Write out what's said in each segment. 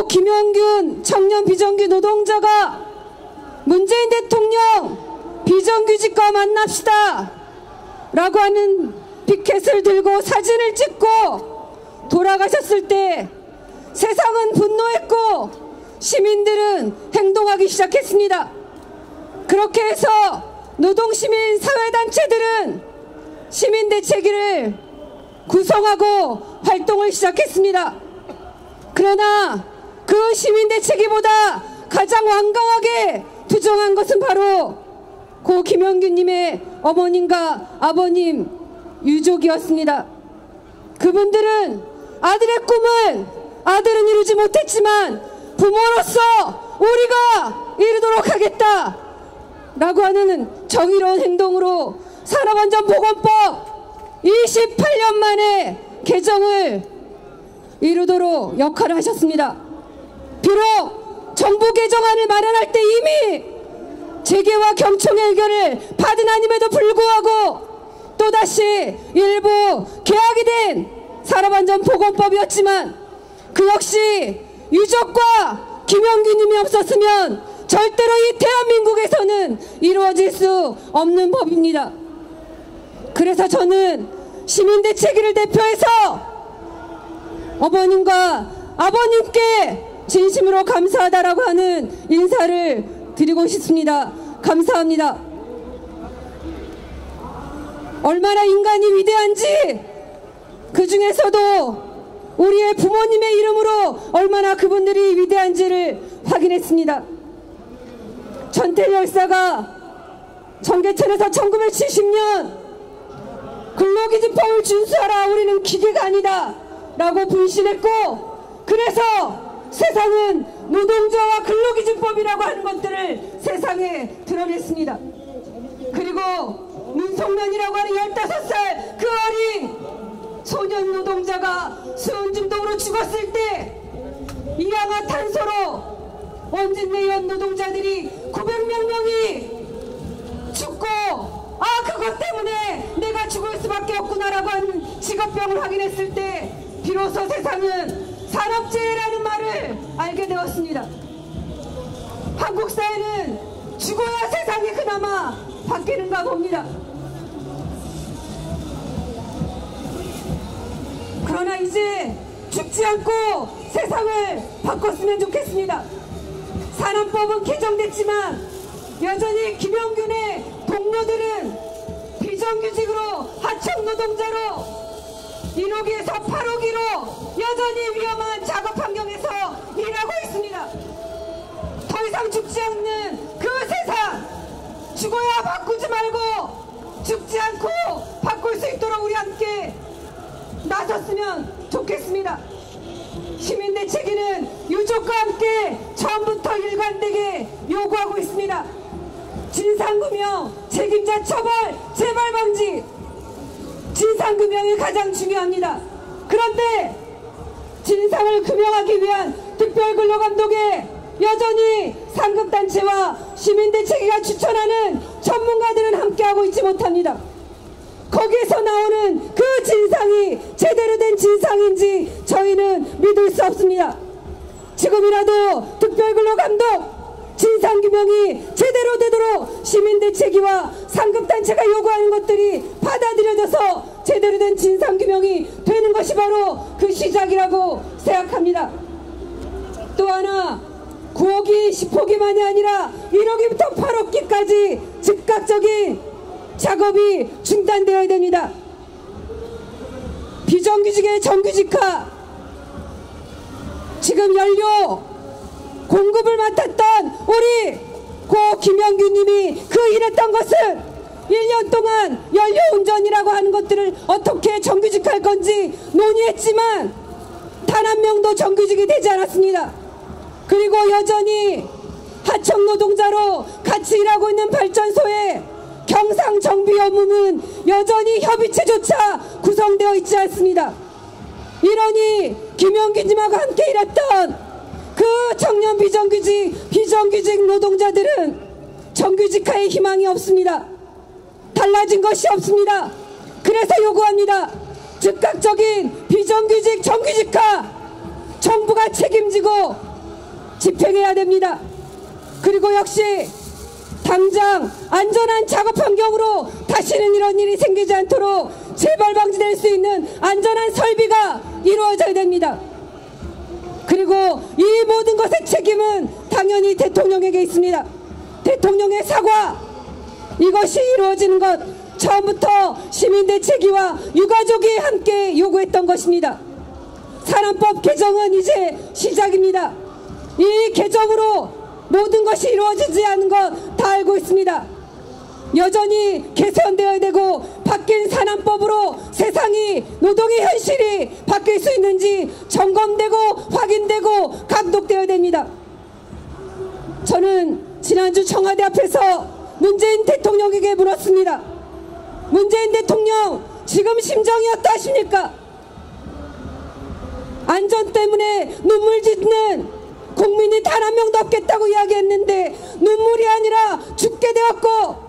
김영균 청년 비정규 노동자가 문재인 대통령 비정규직과 만납시다 라고 하는 피켓을 들고 사진을 찍고 돌아가셨을 때 세상은 분노했고 시민들은 행동하기 시작했습니다. 그렇게 해서 노동시민 사회단체들은 시민대책위를 구성하고 활동을 시작했습니다. 그러나 그 시민대책위보다 가장 완강하게 투정한 것은 바로 고 김영균님의 어머님과 아버님 유족이었습니다. 그분들은 아들의 꿈을 아들은 이루지 못했지만 부모로서 우리가 이루도록 하겠다 라고 하는 정의로운 행동으로 산업안전보건법 28년 만에 개정을 이루도록 역할을 하셨습니다. 비록 정부 개정안을 마련할 때 이미 재계와 경총의 의견을 받은 아님에도 불구하고 또다시 일부 개혁이 된 산업안전보건법이었지만 그 역시 유족과 김영균님이 없었으면 절대로 이 대한민국에서는 이루어질 수 없는 법입니다. 그래서 저는 시민대책위를 대표해서 어머님과 아버님께 진심으로 감사하다라고 하는 인사를 드리고 싶습니다. 감사합니다. 얼마나 인간이 위대한지 그 중에서도 우리의 부모님의 이름으로 얼마나 그분들이 위대한지를 확인했습니다. 전태일 열사가 청계천에서 1970년 근로기준법을 준수하라 우리는 기계가 아니다 라고 분신했고 그래서 세상은 노동조와 근로기준법이라고 하는 것들을 세상에 드러냈습니다. 그리고 문성면이라고 하는 15살 그 어린 소년 노동자가 수은중독으로 죽었을 때 이양화탄소로 원진내연 노동자들이 900명이 죽고 그것 때문에 내가 죽을 수밖에 없구나라고 하는 직업병을 확인했을 때 비로소 세상은 산업재해라는 말을 알게 되었습니다. 한국 사회는 죽어야 세상이 그나마 바뀌는가 봅니다. 그러나 이제 죽지 않고 세상을 바꿨으면 좋겠습니다. 산업법은 개정됐지만 여전히 김영균의 동료들은 비정규직으로 하청노동자로 1호기에서 8호기로 여전히 위험한 작업 환경에서 일하고 있습니다. 더 이상 죽지 않는 그 세상 죽어야 바꾸지 말고 죽지 않고 바꿀 수 있도록 우리 함께 나섰으면 좋겠습니다. 시민대책위는 유족과 함께 처음부터 일관되게 요구하고 있습니다. 진상규명, 책임자 처벌, 재발 방지. 진상규명이 가장 중요합니다. 그런데 진상을 규명하기 위한 특별근로감독에 여전히 상급단체와 시민대책위가 추천하는 전문가들은 함께하고 있지 못합니다. 거기에서 나오는 그 진상이 제대로 된 진상인지 저희는 믿을 수 없습니다. 지금이라도 특별근로감독 진상규명이 제대로 되도록 시민대책위와 상급단체가 요구하는 것들이 받아들여져서 제대로 된 진상규명이 되는 것이 바로 그 시작이라고 생각합니다. 또 하나 9호기 10호기만이 아니라 1호기부터 8호기까지 즉각적인 작업이 중단되어야 됩니다. 비정규직의 정규직화, 지금 연료 공급을 맡았던 우리 고 김영균님이 그 일했던 것은 1년 동안 연료 운전이라고 하는 것들을 어떻게 정규직할 건지 논의했지만 단 한 명도 정규직이 되지 않았습니다. 그리고 여전히 하청 노동자로 같이 일하고 있는 발전소에 경상 정비 업무는 여전히 협의체조차 구성되어 있지 않습니다. 이러니 김영균님하고 함께 일했던 그 청년 비정규직 노동자들은 정규직화의 희망이 없습니다. 달라진 것이 없습니다. 그래서 요구합니다. 즉각적인 비정규직 정규직화, 정부가 책임지고 집행해야 됩니다. 그리고 역시 당장 안전한 작업 환경으로 다시는 이런 일이 생기지 않도록 재발 방지될 수 있는 안전한 설비가 이루어져야 됩니다. 그리고 이 모든 것의 책임은 당연히 대통령에게 있습니다. 대통령의 사과, 이것이 이루어지는 것 처음부터 시민대책위와 유가족이 함께 요구했던 것입니다. 산안법 개정은 이제 시작입니다. 이 개정으로 모든 것이 이루어지지 않은 것 다 알고 있습니다. 여전히 개선되어야 되고 바뀐 산안법으로 세상이, 노동의 현실이 바뀔 수 있는지 점검되고 확인되고 감독되어야 됩니다. 저는 지난주 청와대 앞에서 문재인 대통령에게 물었습니다. 문재인 대통령, 지금 심정이 어떠십니까? 안전 때문에 눈물 짓는 국민이 단 한 명도 없겠다고 이야기했는데 눈물이 아니라 죽게 되었고,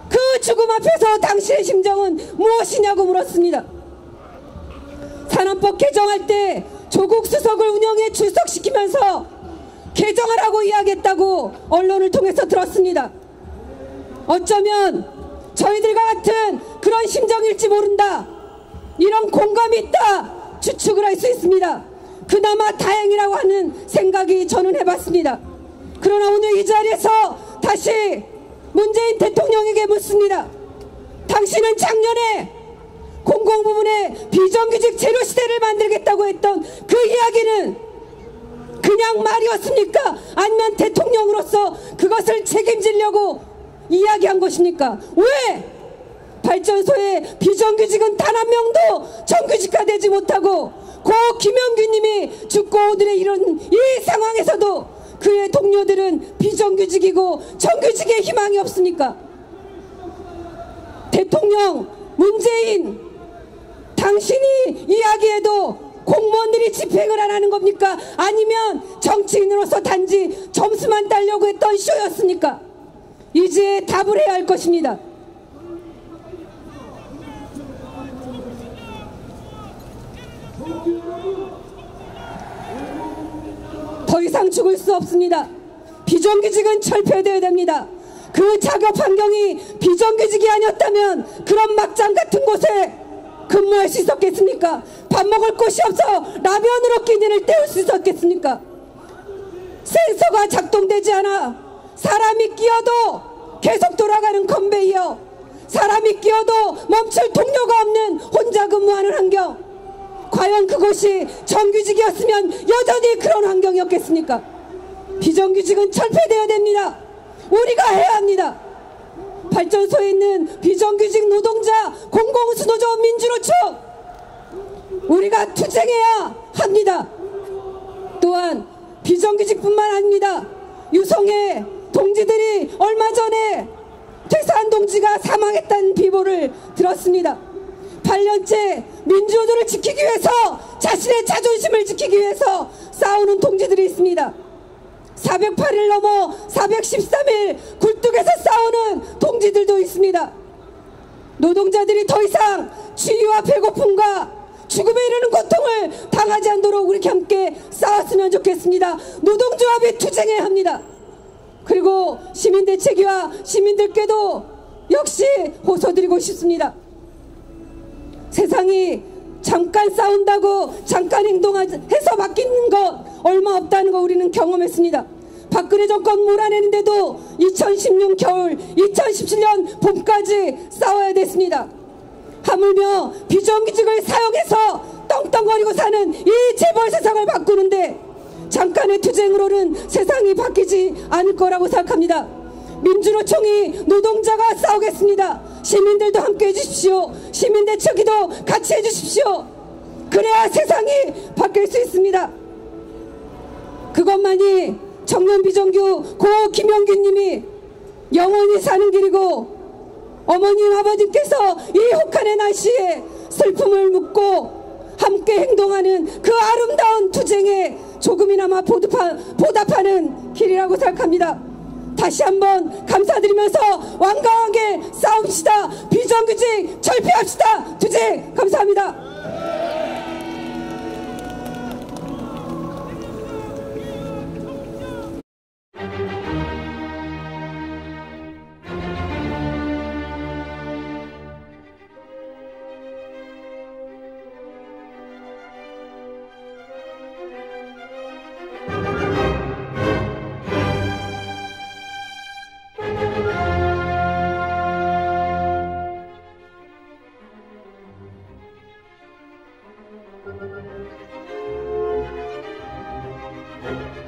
그 죽음 앞에서 당신의 심정은 무엇이냐고 물었습니다. 산안법 개정할 때 조국 수석을 운영에 출석시키면서 개정하라고 이야기했다고 언론을 통해서 들었습니다. 어쩌면 저희들과 같은 그런 심정일지 모른다, 이런 공감이 있다 추측을 할 수 있습니다. 그나마 다행이라고 하는 생각이 저는 해봤습니다. 그러나 오늘 이 자리에서 다시 문재인 대통령에게 묻습니다. 당신은 작년에 공공부문의 비정규직 재료시대를 만들겠다고 했던 그 이야기는 그냥 말이었습니까? 아니면 대통령으로서 그것을 책임지려고 이야기한 것입니까? 왜 발전소에 비정규직은 단 한 명도 정규직화되지 못하고 고 김영규님이 죽고 오늘의 이런 이 상황에서도 그의 동료들은 비정규직이고 정규직의 희망이 없습니까? 대통령 문재인, 당신이 이야기해도 공무원들이 집행을 안 하는 겁니까? 아니면 정치인으로서 단지 점수만 따려고 했던 쇼였습니까? 이제 답을 해야 할 것입니다. 더 이상 죽을 수 없습니다. 비정규직은 철폐되어야 됩니다. 그 작업 환경이 비정규직이 아니었다면 그런 막장 같은 곳에 근무할 수 있었겠습니까? 밥 먹을 곳이 없어 라면으로 끼니를 때울 수 있었겠습니까? 센서가 작동되지 않아 사람이 끼어도 계속 돌아가는 컨베이어, 사람이 끼어도 멈출 동료가 없는 혼자 근무하는 환경, 과연 그것이 정규직이었으면 여전히 그런 환경이었겠습니까? 비정규직은 철폐되어야 됩니다. 우리가 해야 합니다. 발전소에 있는 비정규직 노동자, 공공수노조, 민주노총, 우리가 투쟁해야 합니다. 또한 비정규직뿐만 아닙니다. 유성의 동지들이 얼마 전에 퇴사한 동지가 사망했다는 비보를 들었습니다. 8년째 민주노조를 지키기 위해서, 자신의 자존심을 지키기 위해서 싸우는 동지들이 있습니다. 408일 넘어 413일 굴뚝에서 싸우는 동지들도 있습니다. 노동자들이 더 이상 추위와 배고픔과 죽음에 이르는 고통을 당하지 않도록 우리 함께 싸웠으면 좋겠습니다. 노동조합이 투쟁해야 합니다. 그리고 시민대책위와 시민들께도 역시 호소드리고 싶습니다. 세상이 잠깐 싸운다고 잠깐 행동해서 바뀌는 것 얼마 없다는 거 우리는 경험했습니다. 박근혜 정권 몰아내는데도 2016 겨울, 2017년 봄까지 싸워야 됐습니다. 하물며 비정규직을 사용해서 떵떵거리고 사는 이 재벌 세상을 바꾸는데 잠깐의 투쟁으로는 세상이 바뀌지 않을 거라고 생각합니다. 민주노총이 노동자가 싸우겠습니다. 시민들도 함께 해주십시오. 시민대책위도 같이 해주십시오. 그래야 세상이 바뀔 수 있습니다. 그것만이 청년 비정규 고 김영규님이 영원히 사는 길이고, 어머님 아버님께서 이 혹한의 날씨에 슬픔을 묻고 함께 행동하는 그 아름다운 투쟁에 조금이나마 보답하는 길이라고 생각합니다. 다시 한번 감사드리면서 완강하게 싸웁시다. 비정규직 철폐합시다. 투쟁 감사합니다. 있습니다.